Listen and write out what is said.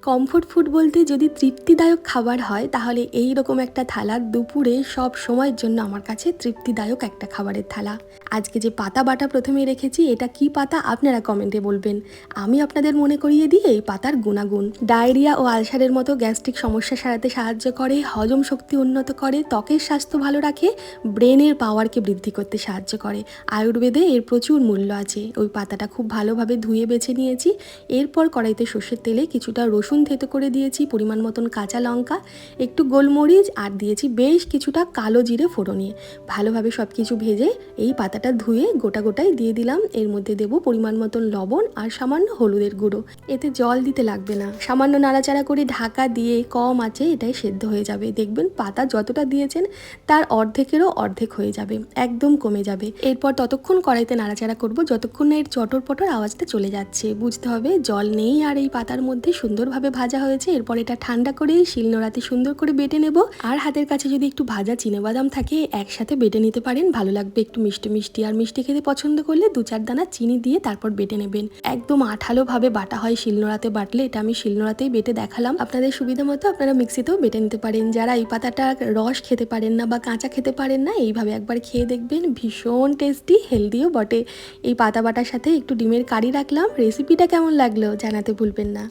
Comfort food বলতে যদি তৃপ্তিদায়ক খাবার হয় তাহলে এই রকম একটা থালা দুপুরে সব সময়ের জন্য আমার কাছে তৃপ্তিদায়ক একটা খাবারের থালা। আজকে যে পাতা বাটা প্রথমে রেখেছি এটা কি পাতা আপনারা কমেন্টে বলবেন। আমি আপনাদের মনে করিয়ে দিই এই পাতার গুণাগুণ। ডায়রিয়া ও আলসারের মতো গ্যাস্ট্রিক সমস্যা সারাতে সাহায্য করে, হজম শক্তি উন্নত করে, ত্বকের স্বাস্থ্য ভালো রাখে, ব্রেনের পাওয়ারকে বৃদ্ধি করতে সাহায্য করে। আয়ুর্বেদে এর প্রচুর মূল্য আছে। ওই পাতাটা খুব ভালোভাবে ধুয়ে বেছে নিয়েছি। এরপর কড়াইতে সর্ষের তেলে কিছুটা রসুন থেতো করে দিয়েছি, পরিমাণ মতন কাঁচা লঙ্কা, একটু গোলমরিচ আর দিয়েছি বেশ কিছুটা কালো জিরে ফোড়নে। ভালোভাবে সব কিছু ভেজে এই পাতাটা ধুয়ে গোটা গোটাই দিয়ে দিলাম। এর মধ্যে দেব পরিমাণ মতন লবণ আর সামান্য হলুদের গুঁড়ো। এতে জল দিতে লাগবে না। সামান্য নাড়াচাড়া করে ঢাকা দিয়ে কম আঁচে এটাই সেদ্ধ হয়ে যাবে। দেখবেন পাতা যতটা দিয়েছেন তার অর্ধেকেরও অর্ধেক হয়ে যাবে, একদম কমে যাবে। এরপর ততক্ষণ কড়াইতে নাড়াচাড়া করব যতক্ষণ না এর চটর পটর আওয়াজটা চলে যাচ্ছে। বুঝতে হবে জল নেই আর এই পাতার মধ্যে সুন্দরভাবে ভাজা হয়েছে। এরপর এটা ঠান্ডা করে শিলনোড়াতে সুন্দর করে বেটে নেব। আর হাতের কাছে যদি একটু ভাজা চিনেবাদাম থাকে একসাথে বেটে নিতে পারেন, ভালো লাগবে। একটু মিষ্টি মিষ্টি আর মিষ্টি খেতে পছন্দ করলে 2-4 দানা চিনি দিয়ে তারপর বেটে নেবেন। একদম আঠালো ভাবে বাটা হয় শিলনোড়াতে বাটলে। এটা আমি শিলনোড়াতেই বেটে দেখালাম। আপনাদের সুবিধা মতো আপনারা মিক্সিতেও বেটে নিতে পারেন। যারা এই পাতাটা রস খেতে পারেন না বা কাঁচা খেতে পারেন না, এইভাবে একবার খেয়ে দেখবেন, ভীষণ টেস্টি, হেলদিও বটে। এই পাতা বাটার সাথে একটু ডিমের কারি রাখলাম। রেসিপিটা কেমন লাগলো জানাতে ভুলবেন না।